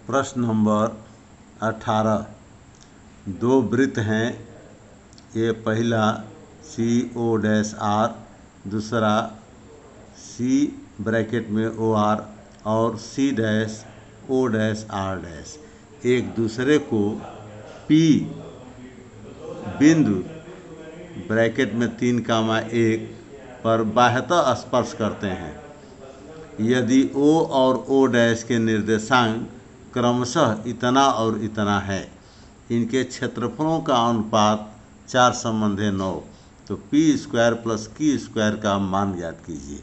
प्रश्न नंबर 18। दो वृत्त हैं। ये पहला CO-R, दूसरा C ब्रैकेट में OR और C-O-R', एक दूसरे को P बिंदु ब्रैकेट में 3,1 पर बाह्यतः स्पर्श करते हैं। यदि O और O' के निर्देशांक क्रमशः इतना और इतना है, इनके क्षेत्रफलों का अनुपात 4:9, तो P² + Q² का मान ज्ञात कीजिए।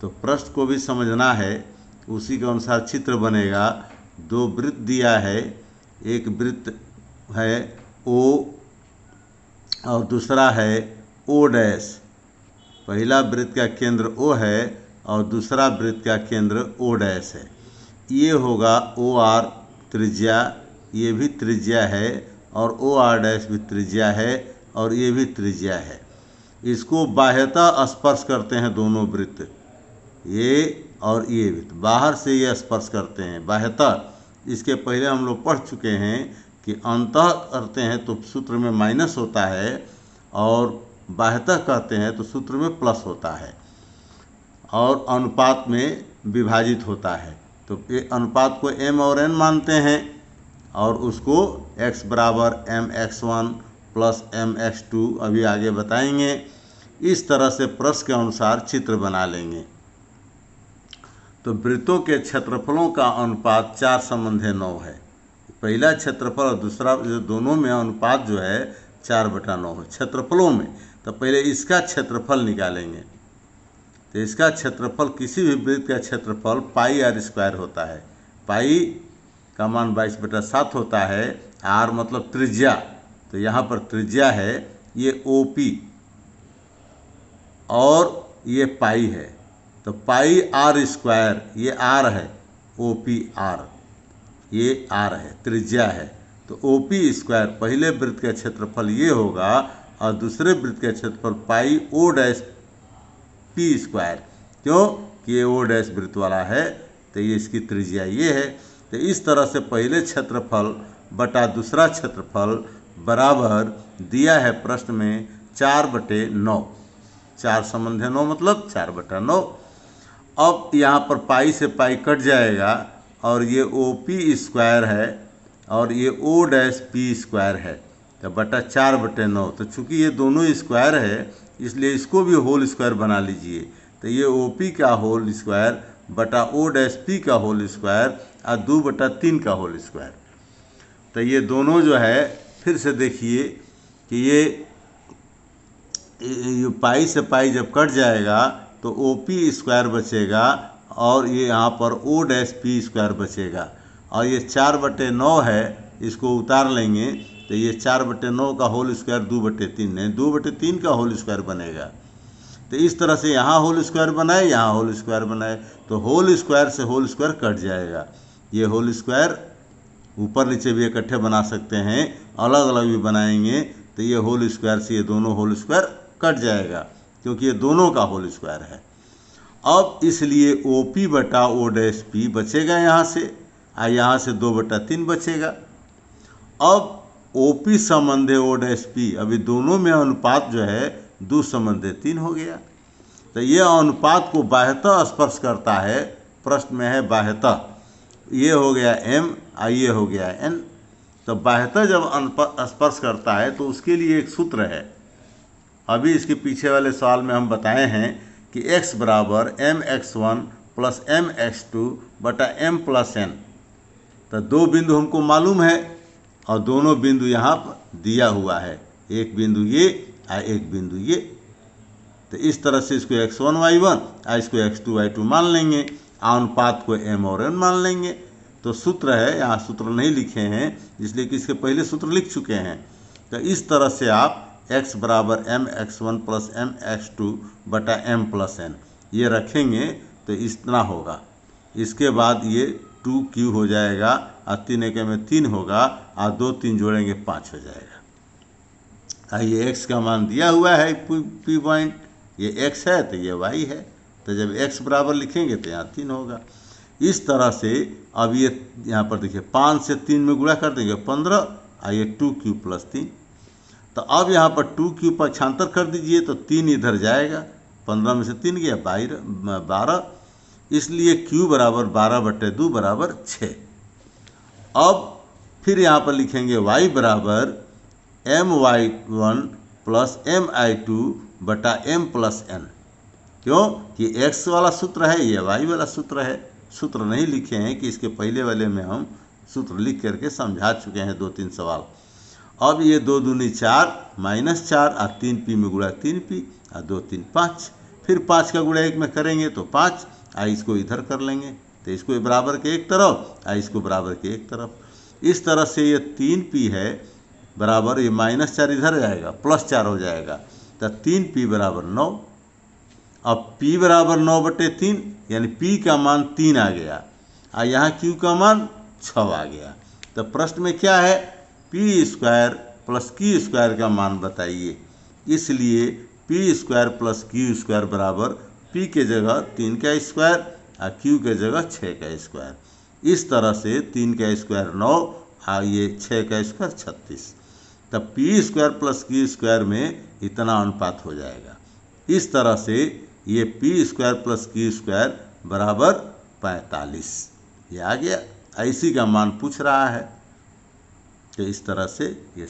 तो प्रश्न को भी समझना है, उसी के अनुसार चित्र बनेगा। दो वृत्त दिया है, एक वृत्त है O और दूसरा है O'। पहला वृत्त का केंद्र O है और दूसरा वृत्त का केंद्र O' है। ये होगा OR त्रिज्या, ये भी त्रिज्या है, और OR' भी त्रिज्या है, और ये भी त्रिज्या है। इसको बाह्यतः स्पर्श करते हैं दोनों वृत्त, ये और ये वृत्त बाहर से ये स्पर्श करते हैं बाह्यतः। इसके पहले हम लोग पढ़ चुके हैं कि अंतः करते हैं तो सूत्र में माइनस होता है, और बाह्यतः कहते हैं तो सूत्र में प्लस होता है, और अनुपात में विभाजित होता है। तो ये अनुपात को m और n मानते हैं, और उसको x बराबर mx1 + mx2 अभी आगे बताएंगे। इस तरह से प्रश्न के अनुसार चित्र बना लेंगे। तो वृत्तों के क्षेत्रफलों का अनुपात 4:9 है। पहला क्षेत्रफल और दूसरा दोनों में अनुपात जो है 4/9 है क्षेत्रफलों में। तो पहले इसका क्षेत्रफल निकालेंगे। तो इसका क्षेत्रफल, किसी भी वृत्त का क्षेत्रफल πr² होता है। पाई का मान 22/7 होता है। r मतलब त्रिज्या, तो यहाँ पर त्रिज्या है, ये OP और ये पाई है। तो πr², ये r है, OPR, ये r है, त्रिज्या है। तो OP², पहले वृत्त का क्षेत्रफल ये होगा, और दूसरे वृत्त का क्षेत्रफल πO'P²। क्यों कि ये O' वृत्त वाला है, तो ये इसकी त्रिज्या ये है। तो इस तरह से पहले क्षेत्रफल बटा दूसरा क्षेत्रफल बराबर दिया है प्रश्न में 4/9। 4:9 मतलब 4/9। अब यहाँ पर पाई से पाई कट जाएगा, और ये OP² है और ये O'P² है, तो बटा 4/9। तो चूंकि ये दोनों स्क्वायर है, इसलिए इसको भी होल स्क्वायर बना लीजिए। तो ये OP का होल स्क्वायर बटा O'P का होल स्क्वायर और 2/3 का होल स्क्वायर। तो ये दोनों जो है, फिर से देखिए कि ये पाई से पाई जब कट जाएगा तो OP² बचेगा, और ये यहाँ पर O'P² बचेगा, और ये 4/9 है, इसको उतार लेंगे। तो ये 4/9 का होल स्क्वायर 2/3 है, 2/3 का होल स्क्वायर बनेगा। तो इस तरह से यहाँ होल स्क्वायर बनाए, यहाँ होल स्क्वायर बनाए, तो होल स्क्वायर से होल स्क्वायर कट जाएगा। ये होल स्क्वायर ऊपर नीचे भी इकट्ठे बना सकते हैं, अलग अलग भी बनाएंगे, तो ये होल स्क्वायर से ये दोनों होल स्क्वायर कट जाएगा, क्योंकि ये दोनों का होल स्क्वायर है। अब इसलिए OP बटा O'P बचेगा यहाँ से, और यहाँ से 2/3 बचेगा। अब OP संबंधे O'P, अभी दोनों में अनुपात जो है 2:3 हो गया। तो ये अनुपात को बाह्यतः स्पर्श करता है, प्रश्न में है बाह्यतः। ये हो गया m और ये हो गया n। तो बाह्यतः जब स्पर्श करता है तो उसके लिए एक सूत्र है, अभी इसके पीछे वाले सवाल में हम बताए हैं कि x बराबर mx1 + mx2 बटा m + n। तो दो बिंदु हमको मालूम है, और दोनों बिंदु यहाँ पर दिया हुआ है, एक बिंदु ये और एक बिंदु ये। तो इस तरह से इसको x1 y1 और इसको x2 y2 मान लेंगे, अनुपात को m और n मान लेंगे। तो सूत्र है, यहाँ सूत्र नहीं लिखे हैं इसलिए कि इसके पहले सूत्र लिख चुके हैं। तो इस तरह से आप x बराबर mx1 + mx2 बटा m + n ये रखेंगे, तो इतना होगा। इसके बाद ये 2q हो जाएगा, और 3 × में 3 होगा, और 2 3 जोड़ेंगे 5 हो जाएगा। ये x का मान दिया हुआ है, P पॉइंट, ये x है तो ये y है। तो जब x बराबर लिखेंगे तो यहाँ 3 होगा। इस तरह से अब ये यहाँ पर देखिए 5 से 3 में गुणा कर देंगे 15 और ये 2q + 3। तो अब यहाँ पर 2q पक्षांतर कर दीजिए तो 3 इधर जाएगा, 15 में से 3 गया 12, इसलिए q बराबर 12/2 बराबर 6। अब फिर यहाँ पर लिखेंगे y बराबर my1 + mi2 बटा m + n। क्यों कि x वाला सूत्र है, ये y वाला सूत्र है। सूत्र नहीं लिखे हैं कि इसके पहले वाले में हम सूत्र लिख करके समझा चुके हैं 2-3 सवाल। अब ये 2 दूनी 4 -4 और 3p में गुणा 3p और 2 3 5, फिर 5 का गुणा 1 में करेंगे तो 5, इसको इधर कर लेंगे तो इसको बराबर के एक तरफ और इसको बराबर के एक तरफ। इस तरह से ये 3p है बराबर, ये -4 इधर जाएगा +4 हो जाएगा, तो 3p बराबर 9। अब p बराबर 9/3 यानी p का मान 3 आ गया और यहाँ q का मान 6 आ गया। तो प्रश्न में क्या है, p² + q² का मान बताइए। इसलिए p² + q² बराबर p के जगह 3 का स्क्वायर और q के जगह 6 का स्क्वायर। इस तरह से 3 का स्क्वायर 9 और ये 6 का स्क्वायर 36। तब p² + q² में इतना अनुपात हो जाएगा। इस तरह से ये p² + q² बराबर 45 ये आ गया। इसी का मान पूछ रहा है। तो इस तरह से ये